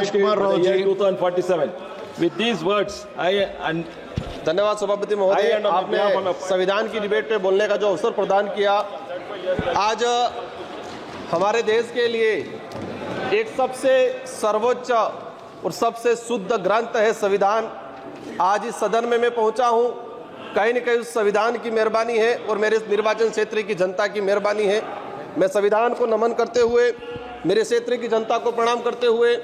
Rajkumar Rao ji. 2047. With these words, धन्यवाद सभापति महोदय, आपने संविधान की डिबेट पे बोलने का जो अवसर प्रदान किया। आज हमारे देश के लिए एक सबसे सर्वोच्च और सबसे शुद्ध ग्रंथ है संविधान। आज इस सदन में मैं पहुंचा हूं, कहीं न कहीं उस संविधान की मेहरबानी है और मेरे निर्वाचन क्षेत्र की जनता की मेहरबानी है। मैं संविधान को नमन करते हुए, मेरे क्षेत्र की जनता को प्रणाम करते हुए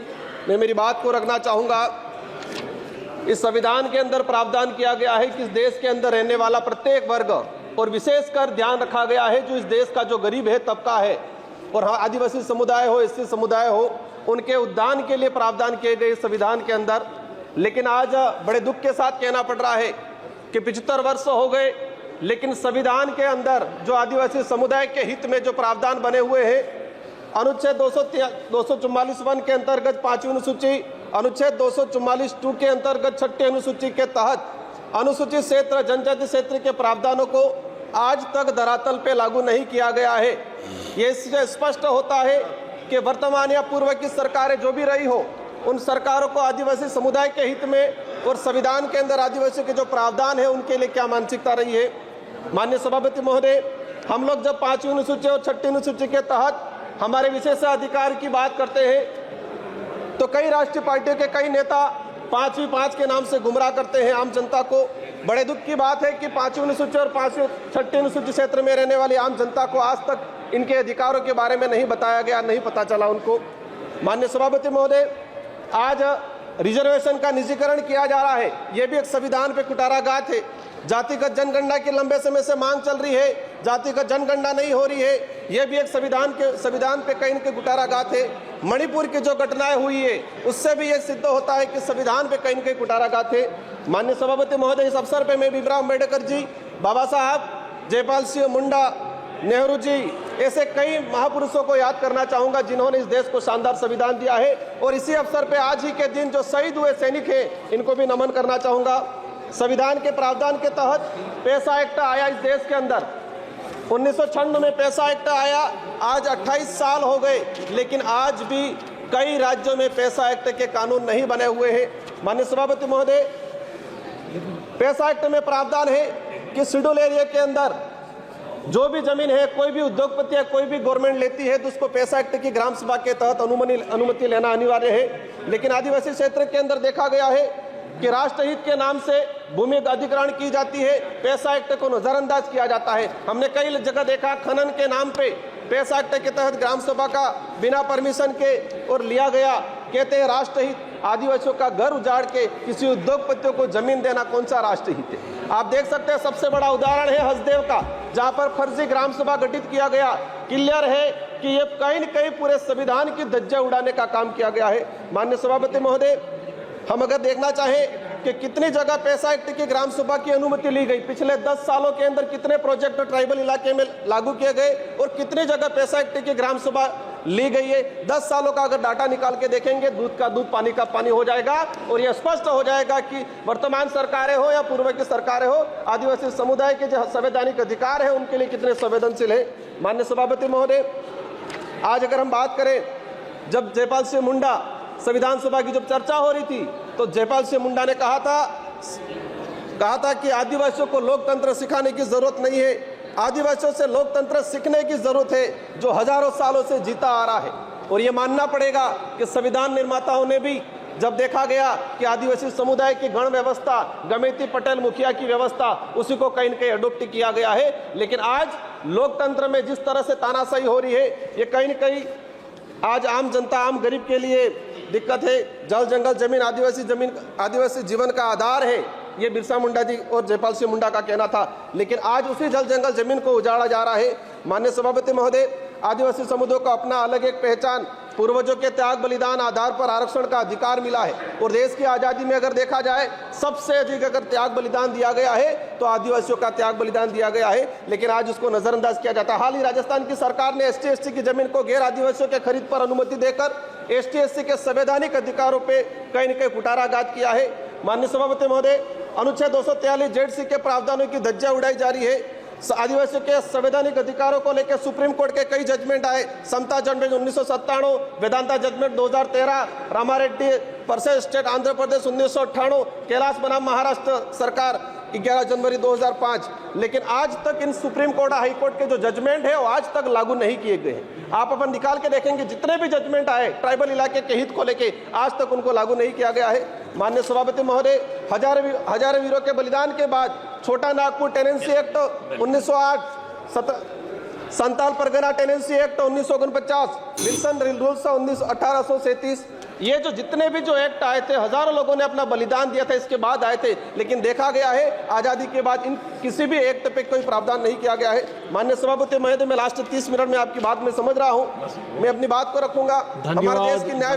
मैं मेरी बात को रखना चाहूँगा। इस संविधान के अंदर प्रावधान किया गया है कि इस देश के अंदर रहने वाला प्रत्येक वर्ग, और विशेषकर ध्यान रखा गया है जो इस देश का जो गरीब है तबका है, और आदिवासी समुदाय हो, एससी समुदाय हो, उनके उद्धार के लिए प्रावधान किए गए संविधान के अंदर। लेकिन आज बड़े दुख के साथ कहना पड़ रहा है कि 75 वर्ष हो गए, लेकिन संविधान के अंदर जो आदिवासी समुदाय के हित में जो प्रावधान बने हुए हैं, अनुच्छेद 244(1) के अंतर्गत 5वीं अनुसूची, अनुच्छेद 244(2) के अंतर्गत 6ठी अनुसूची के तहत अनुसूचित क्षेत्र, जनजाति क्षेत्र के प्रावधानों को आज तक धरातल पे लागू नहीं किया गया है। ये इससे स्पष्ट होता है कि वर्तमान या पूर्व की सरकारें जो भी रही हो, उन सरकारों को आदिवासी समुदाय के हित में और संविधान के अंदर आदिवासियों के जो प्रावधान है उनके लिए क्या मानसिकता रही है। माननीय सभापति महोदय, हम लोग जब 5वीं अनुसूची और 6ठी अनुसूची के तहत हमारे विशेषाधिकार की बात करते हैं तो कई राष्ट्रीय पार्टियों के कई नेता 5वीं 5 के नाम से गुमराह करते हैं आम जनता को। बड़े दुख की बात है कि 5वीं अनुसूची और 6ठी अनुसूची क्षेत्र में रहने वाली आम जनता को आज तक इनके अधिकारों के बारे में नहीं बताया गया, नहीं पता चला उनको। माननीय सभापति महोदय, आज रिजर्वेशन का निजीकरण किया जा रहा है, ये भी एक संविधान पे कुठाराघात है। जातिगत जनगणना की लंबे समय से मांग चल रही है, जातिगत जनगणना नहीं हो रही है, यह भी एक संविधान पे कहीं न कहीं कुठाराघात है। मणिपुर की जो घटनाएं हुई है उससे भी यह सिद्ध होता है कि संविधान पे कहीं न कहीं कुठाराघात है। माननीय सभापति महोदय, इस अवसर पे मैं भीमराव अम्बेडकर जी, बाबा साहब, जयपाल सिंह मुंडा, नेहरू जी, ऐसे कई महापुरुषों को याद करना चाहूंगा जिन्होंने इस देश को शानदार संविधान दिया है। और इसी अवसर पे आज ही के दिन जो शहीद हुए सैनिक हैं, इनको भी नमन करना चाहूंगा। संविधान के प्रावधान के तहत पैसा एक्ट आया इस देश के अंदर, 1996 में पैसा एक्ट आया। आज 28 साल हो गए, लेकिन आज भी कई राज्यों में पैसा एक्ट के कानून नहीं बने हुए हैं। माननीय सभापति महोदय, पैसा एक्ट में प्रावधान है कि शेड्यूल एरिया के अंदर जो भी जमीन है, कोई भी उद्योगपति या कोई भी गवर्नमेंट लेती है तो उसको पैसा एक्ट की ग्राम सभा के तहत अनुमति लेना अनिवार्य है। लेकिन आदिवासी क्षेत्र के अंदर देखा गया है कि राष्ट्रहित के नाम से भूमि अधिग्रहण की जाती है, पैसा एक्ट को नजरअंदाज किया जाता है। हमने कई जगह देखा खनन के नाम पे पैसा एक्ट के तहत ग्राम सभा का बिना परमिशन के और लिया गया। कहते हैं राष्ट्रहित, आदिवासियों का घर उजाड़ के किसी उद्योगपतियों को जमीन देना कौन सा राष्ट्रहित है। आप देख सकते हैं, सबसे बड़ा उदाहरण है हसदेव का, जहां पर फर्जी ग्राम सभा गठित किया गया। क्लियर है कि ये कहीं न कहीं पूरे संविधान की धज्जियां उड़ाने का काम किया गया है। माननीय सभापति महोदय, हम अगर देखना चाहें कि कितनी जगह पैसा एक्ट की ग्राम सभा की अनुमति ली गई, पिछले 10 सालों के अंदर कितने प्रोजेक्ट ट्राइबल इलाके में लागू किए गए और कितनी जगह पैसा एक्ट की ग्राम सभा ली गई है, 10 सालों का अगर डाटा निकाल के देखेंगे, दूध का दूध पानी का पानी हो जाएगा। और यह स्पष्ट हो जाएगा कि वर्तमान सरकारें हो या पूर्व की सरकारें हो, आदिवासी समुदाय के जो संवैधानिक अधिकार है उनके लिए कितने संवेदनशील है। माननीय सभापति महोदय, आज अगर हम बात करें, जब जयपाल सिंह मुंडा संविधान सभा की जब चर्चा हो रही थी तो जयपाल सिंह मुंडा ने कहा था कि आदिवासियों को लोकतंत्र सिखाने की जरूरत नहीं है, आदिवासियों से लोकतंत्र सीखने की जरूरत है जो हजारों सालों से जीता आ रहा है। और ये मानना पड़ेगा कि संविधान निर्माताओं ने भी जब देखा गया कि आदिवासी समुदाय की गण व्यवस्था, गमेती पटेल मुखिया की व्यवस्था, उसी को कहीं न कहीं अडोप्ट किया गया है। लेकिन आज लोकतंत्र में जिस तरह से तानाशाही हो रही है, ये कहीं न कहीं आज आम जनता, आम गरीब के लिए दिक्कत है। जल जंगल जमीन, आदिवासी जीवन का आधार है, ये बिरसा मुंडा जी और जयपाल सिंह मुंडा का कहना था। लेकिन आज उसी जल जंगल जमीन को उजाड़ा जा रहा है। माननीय सभापति महोदय, आदिवासी समुदाय को अपना अलग एक पहचान, पूर्वजों के त्याग बलिदान आधार पर आरक्षण का अधिकार मिला है। और देश की आज़ादी में अगर देखा जाए, सबसे अधिक अगर त्याग बलिदान दिया गया है तो आदिवासियों का त्याग बलिदान दिया गया है। लेकिन आज उसको नजरअंदाज किया जाता है। हाल ही राजस्थान की सरकार ने ST/SC की जमीन को गैर आदिवासियों के खरीद पर अनुमति देकर ST/SC के संवैधानिक अधिकारों पर कहीं न कहीं कुठाराघात किया है। माननीय सभापति महोदय, अनुच्छेद 243 ZC के प्रावधानों की धज्जियां उड़ाई जा रही है। आदिवासियों के संवैधानिक अधिकारों को लेकर सुप्रीम कोर्ट के कई जजमेंट आए। Samata judgment 1997, Vedanta judgment 2013, Ramareddy versus state Andhra Pradesh 1998, Kailash बनाम महाराष्ट्र सरकार 11 जनवरी 2005। लेकिन आज तक इन सुप्रीम कोर्ट हाई कोर्ट के जो जजमेंट है वो आज तक लागू नहीं किए गए हैं। आप अपन निकाल के देखेंगे जितने भी जजमेंट आए ट्राइबल इलाके के हित को लेके आज तक उनको लागू नहीं किया गया है। माननीय सभापति महोदय, हजारों वीरों के बलिदान के बाद Chota Nagpur tenancy act 1908, Santhal Pargana tenancy act 1949, Wilson rules 1837, ये जो जितने भी जो एक्ट आए थे हजारों लोगों ने अपना बलिदान दिया था, इसके बाद आए थे। लेकिन देखा गया है आजादी के बाद इन किसी भी एक्ट पे कोई प्रावधान नहीं किया गया है। माननीय सभापति महोदय, मैं लास्ट 30 मिनट में आपकी बात में समझ रहा हूं, मैं अपनी बात को रखूंगा। हमारे देश की न्याय